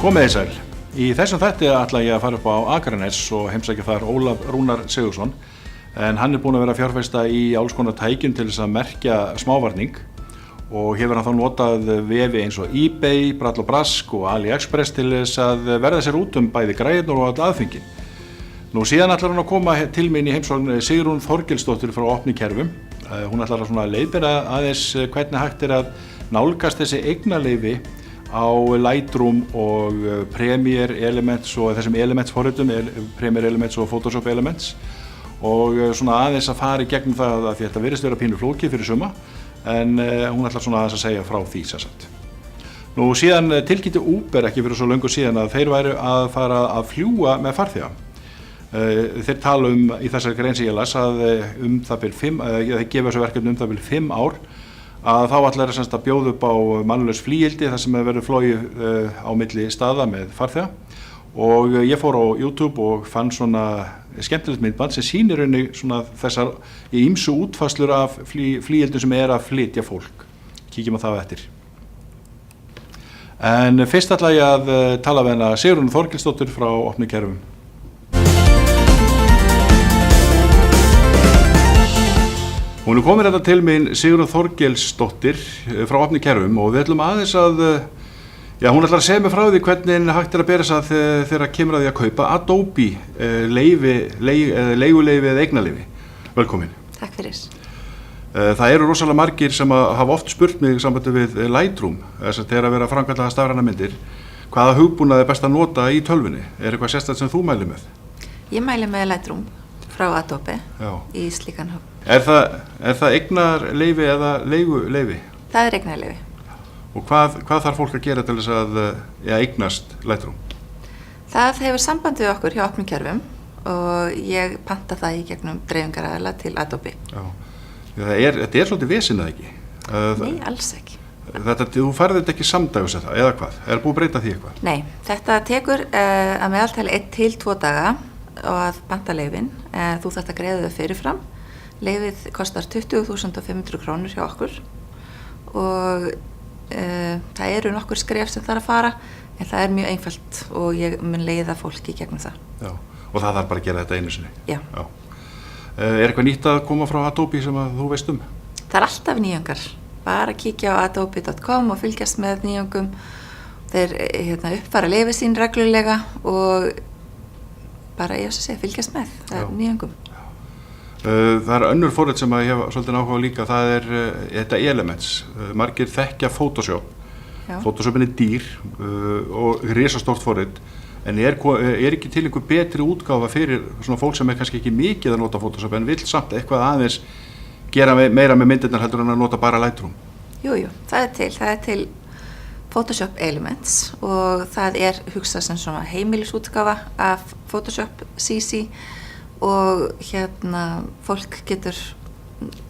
Komið þið sæl. Í þessum þætti ætla ég að fara upp á Akranes og heimsækja þar Ólaf Rúnar Sigurðsson, en hann búinn að vera að fjárfesta í alls konar tækjum til þess að merkja smávarning og hefur hann þá notað vefi eins og eBay, Brall og Brask og AliExpress til þess að verða sér út bæði græðurnar og all aðfengin. Nú síðan ætlar hann að koma til mín í heimsókn Sigrún Þorgilsdóttir frá Opni kerfum. Hún ætlar að leiðbeina aðeins hvernig hægt að nálgast þessi eignaleyfi á Lightroom og Premiere Elements og þessum Elements forritum, Premiere Elements og Photoshop Elements, og svona aðeins að fara í gegnum það að því þetta virðist vera pínu flókið fyrir suma, en hún ætlar svona aðeins að segja frá því sem sagt. Nú síðan tilkynnti Uber ekki fyrir svo löngu síðan að þeir væru að fara að fljúga með farþega. Þeir tala í þessari grein sem ég las að þeir gefa þessu verkefni það bil 5 ár, að þá ætlar að bjóða upp á mannlaus flygildi þar sem verður flogið á milli staða með farþega, og ég fór á YouTube og fann svona skemmtilegt myndband sem sýnir henni svona þessar ýmsu útfærslur af flygildum sem að flytja fólk. Kíkjum á það eftir. En fyrst ætla ég að tala við hana Sigrún Þorgilsdóttir frá Opni kerfum. Hún komin þetta til mín, Sigrún Þorgilsdóttir frá Opni kerfum, og við ætlum aðeins að, hún ætlar að segja mig frá því hvernig hægt að bera þess að þegar kemur að því að kaupa Adobe leiguleyfi eða eignaleyfi. Velkomin. Takk fyrir. Það eru rosalega margir sem hafa oft spurt mig í sambandi við Lightroom, þess að þegar að vera að framkvæmda stafrænar myndir, hvaða hugbúnað best að nota í tölvunni? Eitthvað sérstakt sem þú mælir með? Ég mæli með Lightroom frá Adobe. Já. Í slíkan hóp. Er það eignarleyfi eða leiguleyfi? Það er eignarleyfi. Og hvað þarf fólk að gera til þess að eignast Lightroom? Það hefur samband við okkur hjá Opni kerfum og ég panta það í gegnum dreifingaraðila til Adobe. Já. Þetta er svolítið vesinn, eða ekki? Nei, alls ekki. Þú færði þetta ekki samdægus eða hvað? Er búið að breyta því eitthvað? Nei, þetta tekur að meðaltali 1 til 2 daga og að panta leyfin. Þú þarft að greiða þau fyrirfram. Leyfið kostar 20.500 krónur hjá okkur og það eru nokkur skref sem þarf að fara, en það er mjög einfalt og ég mun leiða fólki gegnum það. Já, og það þarf bara að gera þetta einu sinni? Já. Já. Er eitthvað nýtt að koma frá Adobe sem þú veist um? Það er alltaf nýjungar. Bara kíkja á adobe.com og fylgjast með nýjungum. Þeir uppfæra leyfi sín reglulega og bara fylgjast með nýjungum. Það er önnur forrit sem ég hef svolítið áhuga líka, það er þetta Elements. Margir þekkja Photoshop. Já. Photoshopin er dýr og risastórt forrit, en er ekki til einhver betri útgáfa fyrir svona fólk sem kannski ekki mikið að nota Photoshop en vill samt eitthvað aðeins gera meira með myndirnar heldur en að nota bara Lightroom? Jú, það er til Photoshop Elements og það er hugsað sem svona heimilisútgáfa af Photoshop CC, og fólk getur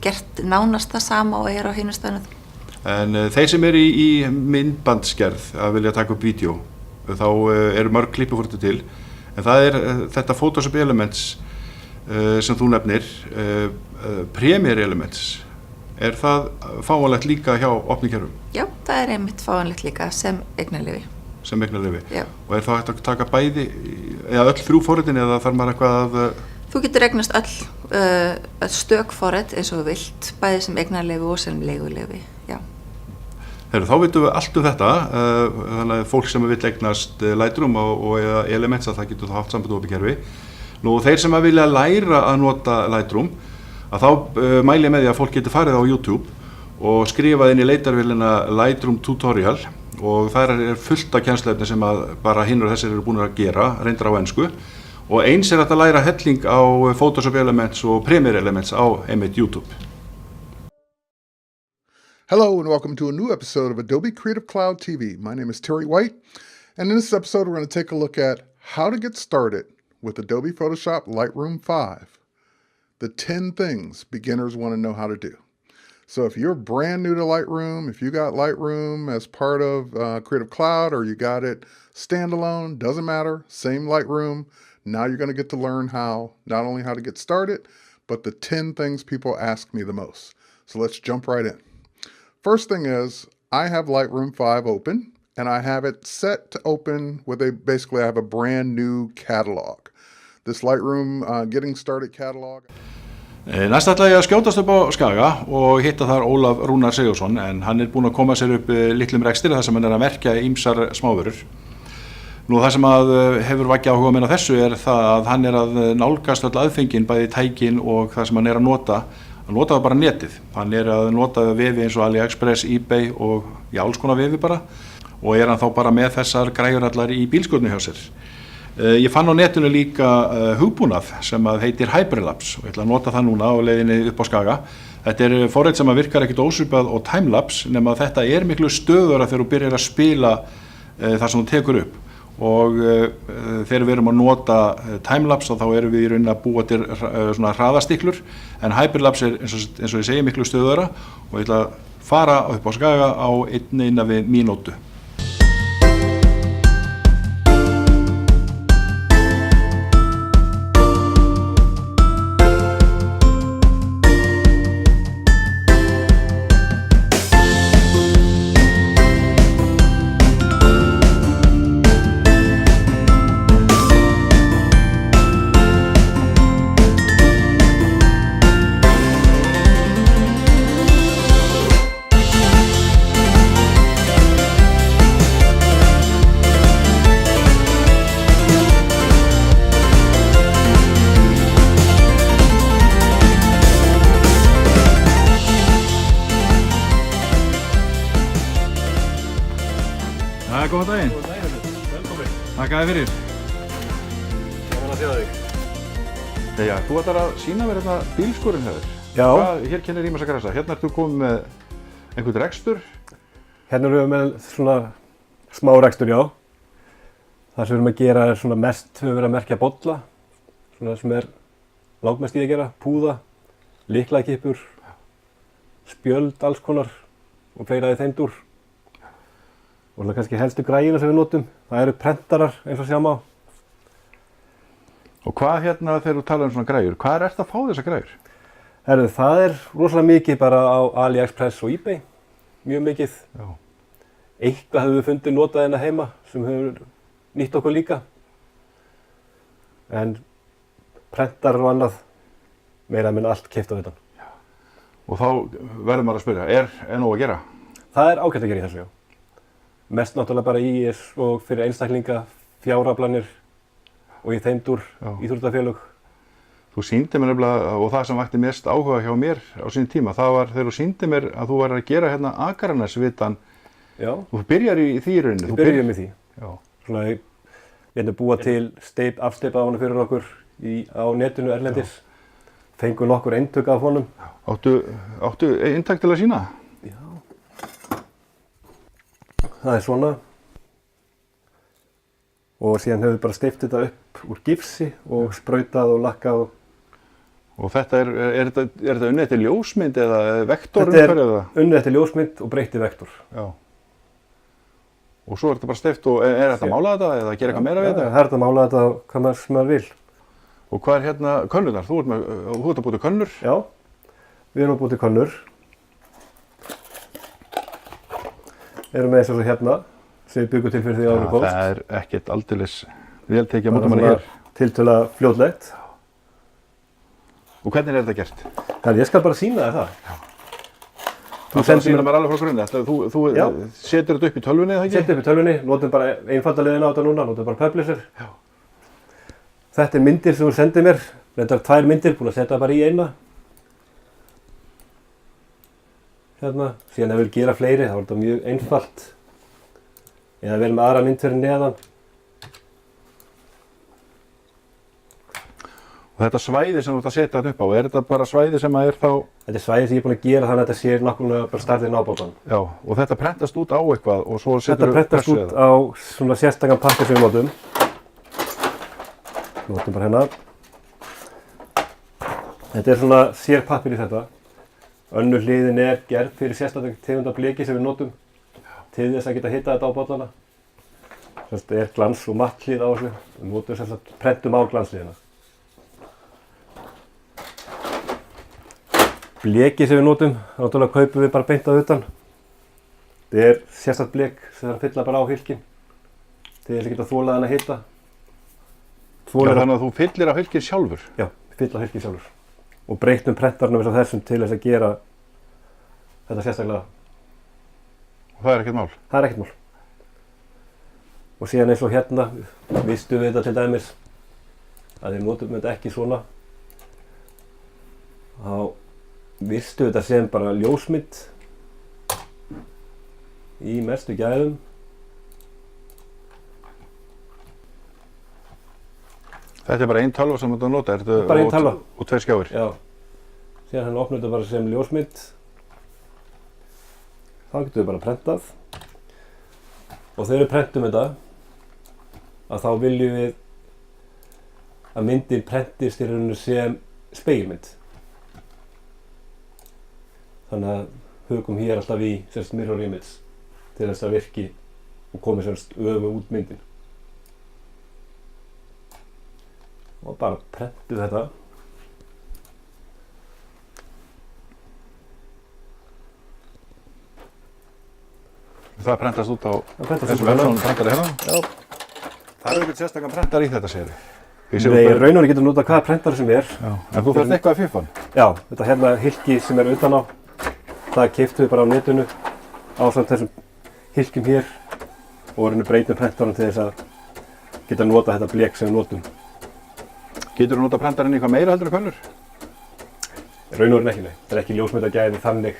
gert nánast það sama og á hinu staðnum. En þeir sem eru í myndbandsgerð að vilja taka upp vídeo, þá eru mörg klippuforriti til, en það er þetta Photoshop Elements sem þú nefnir, Premiere Elements. Er það fáanlegt líka hjá Opni kerfum? Já, það er einmitt fáanlegt líka sem eignarleyfi. Sem eignarleyfi? Já. Og er það hægt að taka bæði, eða öll 3 forritin, eða þarf maður eitthvað að... Þú getur eignast öll stök forrit eins og þú vilt, bæði sem eignarleyfi og sem leiguleyfi, já. Þá vitum við allt um þetta, þannig að fólk sem vil eignast Lightroom og Elements, að það getur þá haft samband Opni kerfi. Nú, þeir sem vilja læra að nota Lightroom, að þá mæli ég með því að fólk getur farið á YouTube og skrifað inn í leitarvélina Lightroom tutorial, og þar er fullt af kennsluefni sem að bara hinn og þessir eru búin að gera, reyndar á ensku, og eins er hægt að læra helling á Photoshop Elements og Premiere Elements á einmitt YouTube. Hello and welcome to a new episode of Adobe Creative Cloud TV. My name is Terry White, and in this episode we're going to take a look at how to get started with Adobe Photoshop Lightroom 5. The 10 things beginners want to know how to do. So if you're brand new to Lightroom, if you got Lightroom as part of Creative Cloud, or you got it standalone, doesn't matter, same Lightroom, now you're going to get to learn not only how to get started, but the 10 things people ask me the most. So let's jump right in. First thing is, I have Lightroom 5 open, and I have it set to open where I have a brand new catalog. This Lightroom Getting Started catalog. Næst ætla ég að skjótast upp á Skaga og hitta þar Ólaf Rúnar Sigurðsson, en hann búinn að koma sér upp litlum rekstir þar sem hann að merkja ýmsar smávörur. Nú það sem að hefur vakið áhuga minn á þessu það að hann að nálgast öll aðfengin, bæði tækin og það sem hann að nota. Hann notaði bara netið. Hann að nota vefi eins og AliExpress, eBay og alls konar vefi bara, og hann þá bara með þessar græjur allar í bílskotnu hjá sér. Ég fann á netinu líka hugbúnað sem að heitir Hyperlapse og ég ætla að nota það núna á leiðinni upp á Skaga. Þetta forrit sem að virkar ekkert ósvipað og timelapse, nema að þetta miklu stöðugra þegar þú byrjar að spila þar sem þú tekur upp. Og þegar við erum að nota timelapse þá erum við í rauninni að búa til svona hraðastiklur, en Hyperlapse eins og ég segi miklu stöðugra, og ég ætla að fara upp á Skaga á einni við mínútu. Góðan daginn. Góðan daginn. Velkomin. Þakka fyrir. Gaman að sjá þig. Jæja, þú ætlar að sýna mér hérna bílskúrinn hefur. Já. Hér kennir ýmsa grasa. Hérna þú komið með einhvern rekstur. Hérna erum við með svona smá rekstur, já. Það sem við erum að gera svona mest, við erum að merkja bolla. Svona sem langmest í að gera. Púða, lyklakippur, spjöld, alls konar og fleira í þeim dúr. Og það kannski helstu græjuna sem við notum, það eru prentarar eins og sjá má. Og hvað þegar þú talar svona græjur, hvað ertu að fá þessar græjur? Það rosalega mikið bara á AliExpress og eBay, mjög mikið. Já. Eitthvað hefur við fundið notað hérna heima sem hefur nýtt okkur líka. En prentarar og annað, meira minn allt keypt á þetta. Já. Og þá verður maður að spyrja, nóg að gera? Það ágætt að gera í þessu, já. Mest náttúrulega bara í og fyrir einstaklinga, fjáraflanir og í þeim dúr íþróttafélög. Þú sýndi mér nefnilega, og það sem vakti mest áhuga hjá mér á sín tíma, það var þegar þú sýndi mér að þú var að gera hérna Akranesvitann. Já. Þú byrjar í því í rauninni. Við byrjum í því. Já. Svona, ég búa til afsteypa á hana fyrir okkur á netinu erlendis. Fengum nokkur eintök af honum. Áttu eintak til að sýna? Það svona, og síðan höfum við bara steypt þetta upp úr gifsi og sprautað og lakkað. Og þetta er þetta unnið eftir ljósmynd eða vektor? Þetta er unnið eftir ljósmynd og breytt í vektor. Já. Og svo þetta bara steypt og þetta að mála þetta eða gera eitthvað meira við þetta? Það þetta að mála þetta hvað maður vil. Og hvað könnurnar? Þú ert að búa til könnur? Já, við erum að búa til könnur. Erum með þessu hérna, sem við byggum til fyrir því áður komst. Það er ekkert aldeilis vel tekið að móta manni hér. Tiltölulega fljótlegt. Og hvernig er þetta gert? Ég skal bara sýna þér það. Þú sýnir mér alveg frá grunni. Þú setur þetta upp í tölvunni, eða ekki? Setur upp í tölvunni, notum bara einfalda leiðina á þetta núna, notum bara Publisher. Já. Þetta er myndir sem þú sendir mér. Þetta er 2 myndir, búin að setja bara í eina. Hérna. Síðan ef við gera fleiri, þá er þetta mjög einfalt. Eða við erum með aðra mynd fyrir neðan. Og þetta svæði sem þú ert að setja þetta upp á, er þetta bara svæði sem að þá... Þetta er svæði sem ég er búin að gera þannig að þetta sé nákvæmlega bara startinn á bókan. Já, og þetta prentast út á eitthvað og svo setur við pressu eða? Þetta prentast út á svona sérstakann pappír sem við notum. Notum bara hérna. Þetta er svona sér pappír í þetta. Önnur hliðin er gerð fyrir sérstaklega tegund af bleki sem við notum til þess að geta hitað þetta á bollana. Þetta er glans og matt hlið á þessu. Við notum sérstaklega prentum á glansliðina. Bleki sem við notum, náttúrulega kaupum við bara beint að utan. Þetta sérstakt blek sem það fylla bara á hylkin til þess að geta þolað hann að hita. Þannig að þú fyllir á hylkin sjálfur? Já, fylla á hylkin sjálfur. Og breytum prentarnum eins og þessum til þess að gera þetta sérstaklega. Og það ekkert mál? Það ekkert mál. Og síðan eins og hérna, vistum við þetta til dæmis að við notum þetta ekki svona. Þá vistum við þetta sem bara ljósmynd í mestu gæðum. Þetta bara ein tölva sem þú nota? Bara ein tölva. Og 2 skjáir? Já. Síðan hann opnar þetta bara sem ljósmynd. Þá getum við bara prentað. Og þegar við prentum þetta, að þá viljum við að myndin prentist í rauninu sem spegilmynd. Þannig að hugum hér alltaf í mirror image til þess að virki og komi öfu út myndin. Og bara prentum þetta. Það prentast út á þessum prentari hérna? Já. Það ekkert sérstakann prentar í þetta, segir þið? Nei, rauninu getur notað hvaða prentari sem Já. En þú þarft eitthvað að fiffa hann? Já, þetta hérna hylki sem utan á, það keyptum við bara á netinu ásamt þessum hylkjum hér og rauninu breytum prentarinn til þess að geta notað þetta blek sem við notum. Getur þú notað prentarinn í eitthvað meira heldur en könnur? Rauninu ekki, nei. Þetta ekki ljósmyndagæði þannig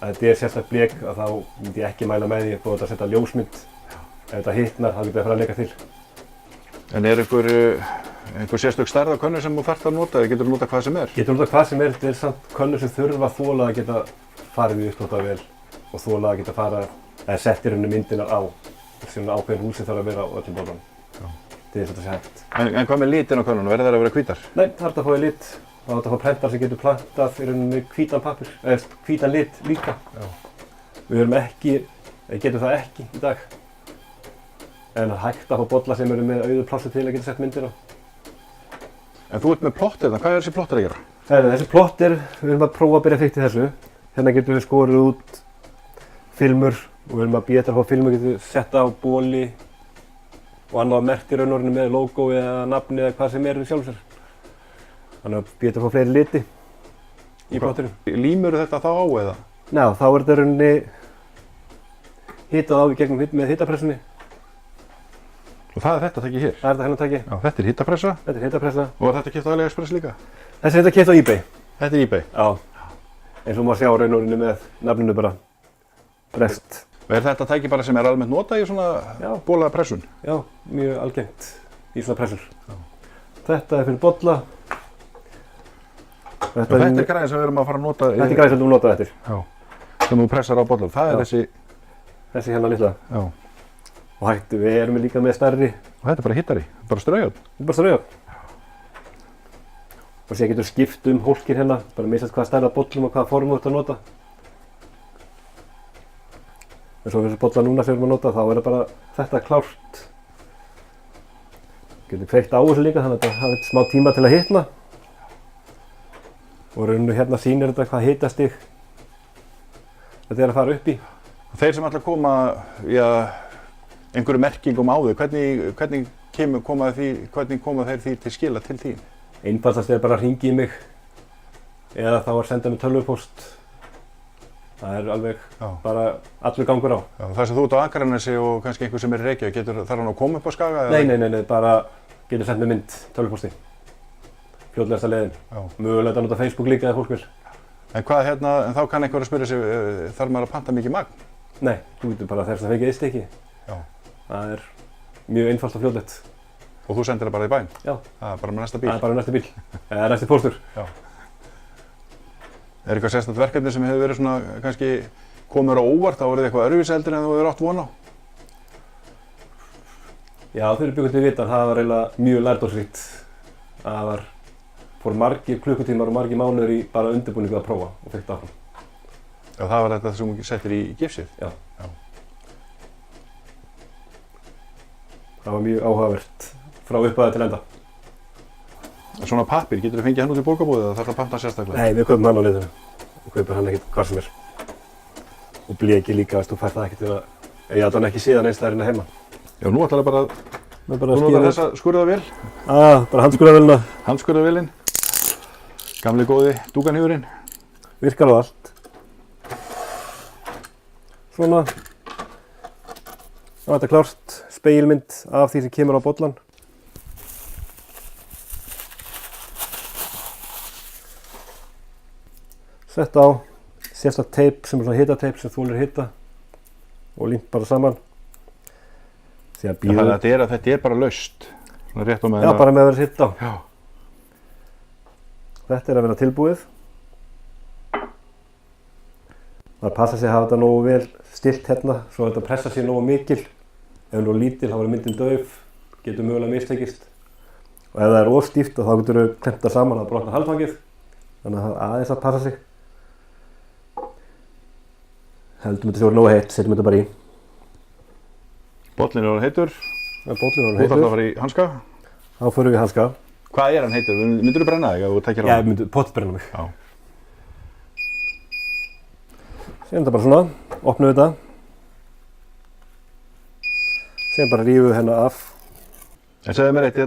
að þetta sérstakt blek að þá myndi ég ekki mæla með því að setja ljósmynd. Ef þetta hitnar, þá getur það að fara að leika til. En einhver sérstök stærð á könnu sem þú þarft að nota eða getur þú notað hvað sem er? Getur notað hvað sem er, þetta samt könnur sem þurfa að þola að geta farið í uppnótað vel og þola að geta farið að setja myndina á sem ákveðin húsi þarf að vera á öllum bollunum. Til þess að þetta sé hægt. En hvað með litin á könnunum? Verður þær að vera hvítar? Nei, það er að fá í lit. Það er að fá prentar sem getur plantað í rauninni hvítan pappír, eða hvítan lit líka. Já. Við getum það ekki í dag. En það er hægt að fá bolla sem eru með auðu plássu til að geta sett myndir á. En þú ert með plottir, hvað er þessi plottir að gera? Þessi plottir, við erum að prófa að byrja fyrst í þessu. Hérna getum við skorið út filmur og við erum að býja eftir að fá filmur getum við setta á bóli og annað merkt í rauninu með logo eða nafni eða hvað sem er sjálfur sér. Þannig að býja eftir að fá fleiri liti í plottinum. Límur þetta þá á eða? Já, þá er þetta rauninni hitað á í gegnum með hitapressunni. Og það er þetta tæki hér? Það er þetta hennar tæki. Já, þetta er hitapressa? Þetta er hitapressa. Og þetta keypt á AliExpress líka? Þessi er þetta keypt á eBay. Þetta er eBay? Já. Eins og maður sjá rauninu með nafninu bara brest. Og er þetta tæki bara sem er almennt notað í svona bólaða pressun? Já, mjög algengt í svona pressur. Já. Þetta er fyrir bolla. Þetta er græðin sem við erum að fara að nota? Þetta er græðin sem við notað eftir. Já. Sem þú pressar á bollum. Það er þessi hérna litla. Já. Og við erum líka með stærri. Og þetta er bara hittari, bara straujarn? Þetta er bara straujarn. Og sér getur skipt hólkir hérna, bara misast hvaða stærð af bollum og hvaða form þú ert að nota. En svo fyrir bolla núna sem við erum að nota, þá er það bara þetta klárt. Getur kveikt á þessu líka, þannig að þetta hafi smá tíma til að hitna. Og rauninu hérna sýnir þetta hvað hitastig þetta er að fara upp í. Þeir sem ætla að koma einhverju merkingum á þau, hvernig koma þeir því til skila til þín? Einfaldast er bara að hringja í mig eða þá að senda mig tölvupóst. Það er alveg bara allur gangur á. Já, það sem þú ert á Akranesi og kannski einhver sem er í Reykjavík, þarf hann að koma upp á Skaga? Nei, bara getur sendt mér mynd tölvupósti. Fljótlegasta leiðin. Mögulega að nota Facebook líka eða fólk vil. En þá kann einhver að spyrja sig, þarf maður að panta mikið magn? Nei, þú getur bara þess að fengið eitt stykki. Já. Það er mjög einfalt og fljótlegt. Og þú sendir það bara í bæinn? Já. Það er bara með næsta bíl? Það er bara með næsta bíl. Eða næsti póstur. Já. Er eitthvað sérstakt verkefni sem hefur verið svona kannski komur á óvart, þá voruð eitthvað öðruvísi heldur en þú hefur átt von á? Já, fyrir byggandi vitan, það var eiginlega mjög lærdómsríkt. Það fór margir klukkutímar og margir mánuður í bara undirbúningu að prófa og fekk það áfram. Já, það var þetta sem þú settir í gifsið? Já. Það var mjög áhugavert frá upphæði til enda. Svona pappír, getur þú fengið hann út í bókabúðið eða þarf það að panta sérstaklega? Nei, við kaupum hann á netinu. Við kaupum hann ekkert hvar sem er. Og bleki líka, þú fær það ekki til að ég ætla hann ekki síðan eins það hérna heima. Já, nú ætlaði bara að Þú notar þessa skurðavél. Bara handskurðavélina. Handskurðavélin. Gamli góði dúkanhjúrin. Virkar á allt. Svona. Þá er þetta klárt. Spegilmynd af því sem kemur á bollan. Sett á sérstakt teip sem er svona hitateip sem þolir hita og límt bara saman. Þannig að þetta er bara laust. Rétt á með Já, bara með að vera hitt á. Já. Þetta er að vera tilbúið. Það passa sig að hafa þetta nógu vel stillt hérna, svo að þetta pressa sig nógu mikil. Ef hún er lítil, þá verður myndin dauf, getur mögulega mistekist. Og ef það er of stíft, þá getur þau klemt það saman að brotna haldfangið. Þannig að aðeins að passa sig. Heldum þetta sé nógu heitt, setjum þetta bara í. Bollin er orðinn heitur. Bollin er orðinn Þú þarft heitur. að fara í hanska. Þá förum við í hanska. Hvað er hann heitur? Myndirðu brenna þig ef þú tekir á hann? Já, ég myndi pottbrenna mig. Já. Segjum þetta bara svona, opnum þetta. Segjum bara rífum við hérna af. En segðu mér eitt,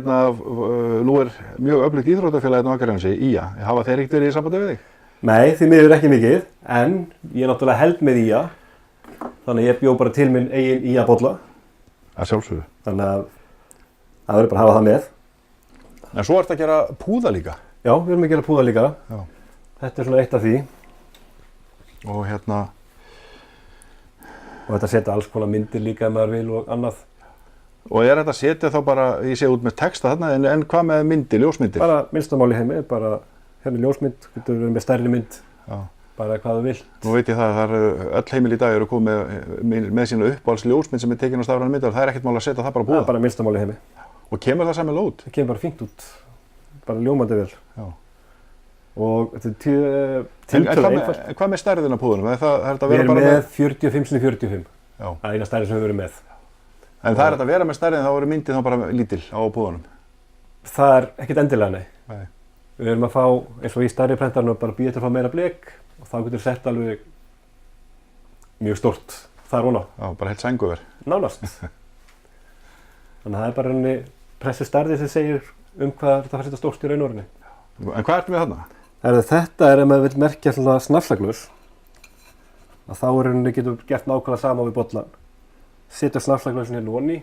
nú er mjög öflugt íþróttafélag hérna á Akranesi, IA. Hafa þeir ekkert verið í sambandi við þig? Nei, því miður ekki mikið, en ég er náttúrulega held með IA. Þannig að ég bjó bara til minn eigin IA-bolla. Að sjálfsögðu. Þannig að það verður bara að hafa það með. En svo ertu að gera púða líka. Já, við erum að gera púða líka. Já. Þetta er svona eitt af því. Og Og þetta setja alls konar myndir líka ef maður vil og annað. Og er þetta að setja þá bara, ég sé út með texta þarna, en hvað með myndir, ljósmyndir? Bara minnstamáli heimi, bara hérna ljósmynd, getur verið með stærri mynd. Já. Bara hvað þú vilt. Nú veit ég það að öll heimili í dag eru komið með sína uppáhalds ljósmynd sem er tekin á stafrænar myndar. Það er ekkert mál að setja það bara á Það púða. er bara minnstamáli heimi. Og kemur það saman lót? Það kemur bara fínt út. Bara ljómandi vel. Já. Og þetta er tiltölulega einfalt. Hvað með stærðin á púðunum? Við erum með 45x45. Já. Það er eina stærðin sem við erum með. En það er þetta að vera með stærðin, þá eru myndin þá bara lítil á púðunum? Það er ekkert endilega, nei. Nei. Við erum að fá, eins og í stærri prentarinn, bara býja til að fá meira blek og þá getur sett alveg mjög stórt þar og ná. Já, bara heilt sænguver. Nánast. Þannig að það er bara rauninni pressustærði sem segir hvað þetta fær að setja stórt í raunorðinni. En hvað ertu með þarna? Þetta er ef maður vil merkja svona snafslaglus að þá rauninni getur gert nákvæmlega sama við bollan. Setja snafslaglusin hérna onni.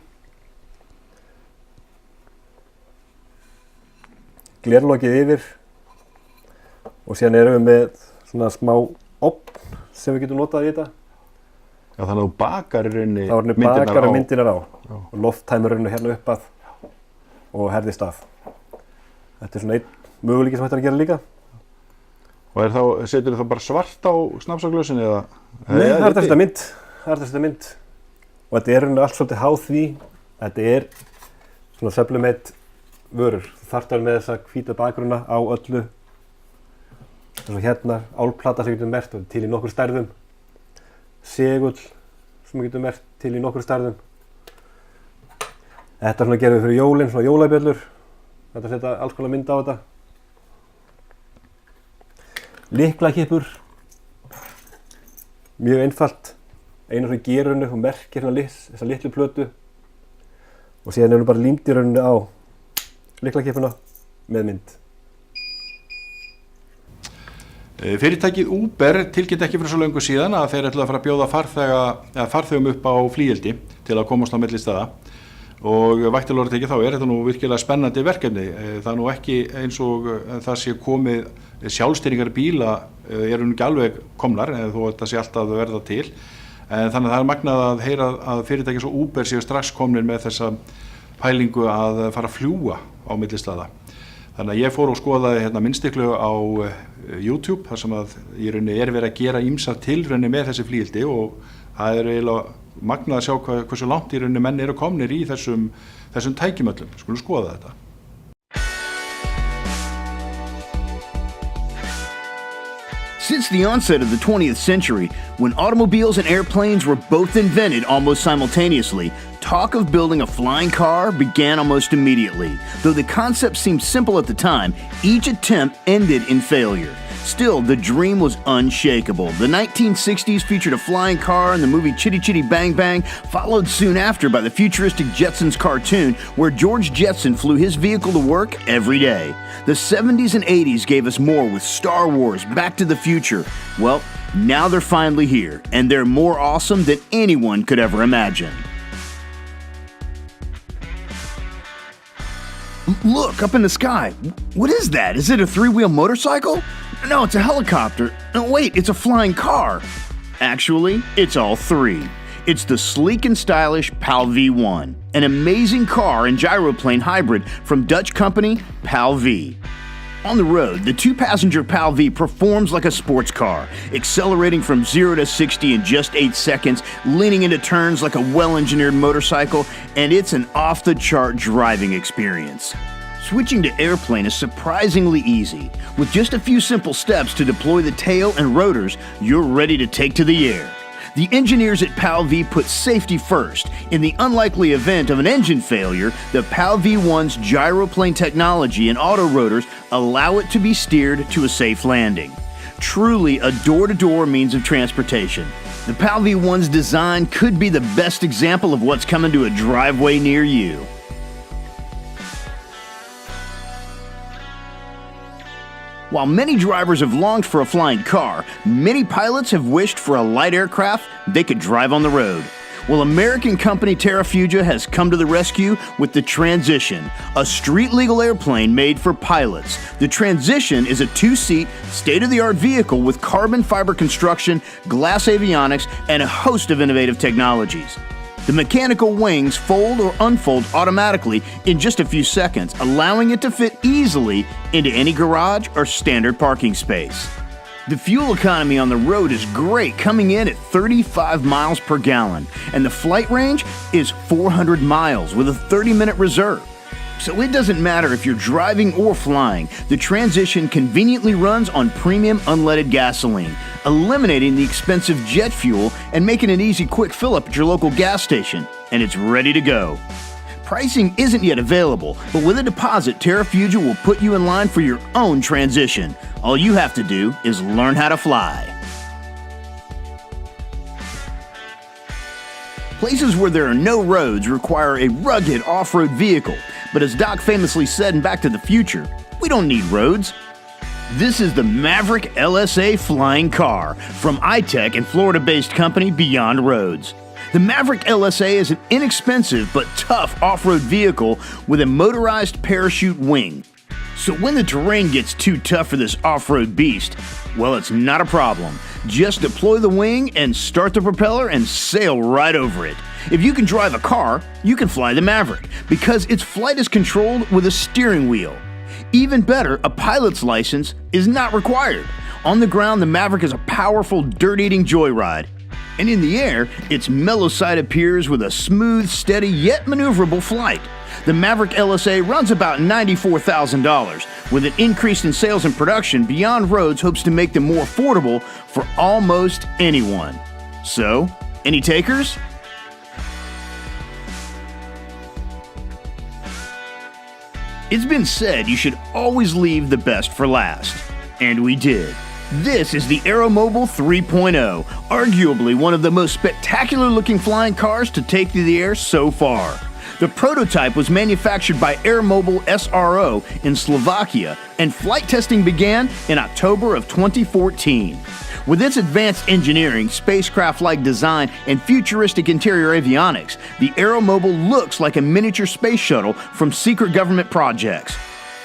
Glerlokið yfir og síðan erum við með svona smá ofn sem við getum notað í þetta. Já, þannig að þú bakar í rauninni Þá er bakar myndirnar á Já. og lofttæmur rauninni hérna upp að og herðist að. Þetta er svona einn möguleiki sem hægt er að gera líka. Og setur þú þá bara svart á snafsaglösin eða? Nei, það er þetta mynd. Það er þetta mynd. Og þetta er rauninni allt svolítið háð því. Þetta er svona sublimate vörur. Þú þarft með þessa hvíta bakgrunna á öllu. Eins og hérna álplata sem getur merkt til í nokkur stærðum. Segull sem getur merkt til í nokkur stærðum. Þetta svona gerum við fyrir jólin, svona jólabjöllur. Þetta setja alls konar mynd á þetta. Lyklakippur. Mjög einfalt. Einu svona gerunni og merkir hérna þessa litlu plötu. Og síðan erum við bara límt í rauninni á lyklakippuna með mynd. Fyrirtækið Uber tilkynnti ekki fyrir svo löngu síðan að þeir ætla að fara að bjóða farþegum upp á flygildi til að komast á milli staða. Og vægtilorðið tekið þá er þetta nú virkilega spennandi verkefni. Það er nú ekki eins og það sé komið sjálfstýringar bíla eru nú ekki alveg komnar þó þetta sé alltaf að verða til. Þannig að það er magnað að heyra að fyrirtæki svo Uber séu strax komnir með þessa pælingu að fara að fljúga á milli staða. Þannig að ég fór og skoðaði hérna minnstiklu á YouTube þar sem að í rauninni er verið að gera ýmsar tilraunir með þessi flygildi og það er eiginlega magnað að sjá hversu langt í rauninni menn eru komnir í þessum tækjum öllum. Skulum skoða þetta. Since the onset of the 20th century, when automobiles and airplanes were both invented almost simultaneously, talk of building a flying car began almost immediately. Though the concept seemed simple at the time, each attempt ended in failure. Still, the dream was unshakable. The 1960s featured a flying car, and the movie Chitty Chitty Bang Bang followed soon after by the futuristic Jetsons cartoon, where George Jetson flew his vehicle to work every day. The 70s and 80s gave us more with Star Wars, Back to the Future. Well, now they're finally here, and they're more awesome than anyone could ever imagine. Look, up in the sky. What is that? Is it a three-wheel motorcycle? No, it's a helicopter. No, wait, it's a flying car. Actually, it's all three. It's the sleek and stylish PAL V1, an amazing car and gyroplane hybrid from Dutch company PAL V. On the road, the two-passenger PAL V performs like a sports car, accelerating from 0 to 60 in just 8 seconds, leaning into turns like a well-engineered motorcycle, and it's an off-the-chart driving experience. Switching to airplane is surprisingly easy. With just a few simple steps to deploy the tail and rotors, you're ready to take to the air. The engineers at PAL V put safety first. In the unlikely event of an engine failure, the PAL V1's gyroplane technology and auto rotors allow it to be steered to a safe landing. Truly a door-to-door means of transportation. The PAL V1's design could be the best example of what's coming to a driveway near you. While many drivers have longed for a flying car, many pilots have wished for a light aircraft they could drive on the road. Well, American company Terrafugia has come to the rescue with the Transition, a street-legal airplane made for pilots. The Transition is a two-seat, state-of-the-art vehicle with carbon fiber construction, glass avionics, and a host of innovative technologies. The mechanical wings fold or unfold automatically in just a few seconds, allowing it to fit easily into any garage or standard parking space. The fuel economy on the road is great, coming in at 35 miles per gallon, and the flight range is 400 miles with a 30-minute reserve. So it doesn't matter if you're driving or flying, the Transition conveniently runs on premium unleaded gasoline, eliminating the expensive jet fuel and making an easy quick fill-up at your local gas station, and it's ready to go. Pricing isn't yet available, but with a deposit, Terrafugia will put you in line for your own Transition. All you have to do is learn how to fly. Places where there are no roads require a rugged off-road vehicle, but as Doc famously said in Back to the Future, we don't need roads. This is the Maverick LSA flying car from iTech and Florida-based company Beyond Roads. The Maverick LSA is an inexpensive but tough off-road vehicle with a motorized parachute wing. So when the terrain gets too tough for this off-road beast, well, it's not a problem. Just deploy the wing and start the propeller and sail right over it. If you can drive a car, you can fly the Maverick because its flight is controlled with a steering wheel. Even better, a pilot's license is not required. On the ground, the Maverick is a powerful, dirt-eating joyride. And in the air, its mellow side appears with a smooth, steady, yet maneuverable flight. The Maverick LSA runs about $94,000. With an increase in sales and production, Beyond Roads hopes to make them more affordable for almost anyone. So, any takers? It's been said you should always leave the best for last. And we did. This is the Aeromobile 3.0, arguably one of the most spectacular looking flying cars to take to the air so far. The prototype was manufactured by Aeromobile SRO in Slovakia, and flight testing began in October of 2014. With its advanced engineering, spacecraft-like design, and futuristic interior avionics, the Aeromobile looks like a miniature space shuttle from secret government projects.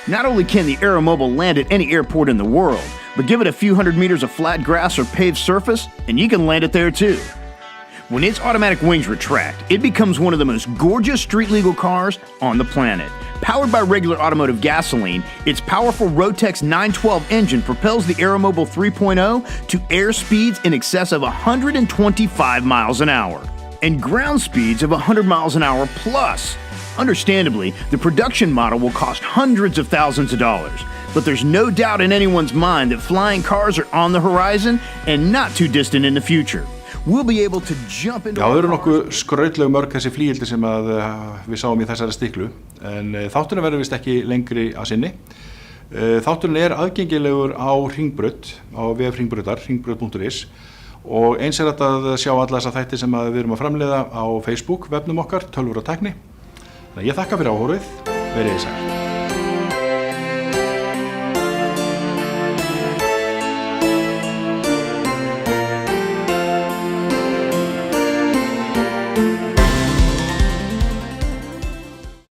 Not only can the Aeromobile land at any airport in the world, but give it a few hundred meters of flat grass or paved surface, and you can land it there too. When its automatic wings retract, it becomes one of the most gorgeous street-legal cars on the planet. Powered by regular automotive gasoline, its powerful Rotex 912 engine propels the Aeromobile 3.0 to air speeds in excess of 125 miles an hour, and ground speeds of 100 miles an hour plus. Understandably, the production model will cost hundreds of thousands of dollars, but there's no doubt in anyone's mind that flying cars are on the horizon and not too distant in the future. We'll be able to jump into... Já, það eru nokkuð skrautleg mörg þessi flygildi sem við sáum í þessari stiklu, en þátturinn verður vist ekki lengri að sinni. Þátturinn aðgengilegur á Hringbraut, á vef Hringbrautar, hringbraut.is og eins hægt að sjá alla þessa þætti sem við erum að framleiða á Facebook, vefnum okkar, Tölvur og tækni. Þannig að ég þakka fyrir áhorfið, verið sæl.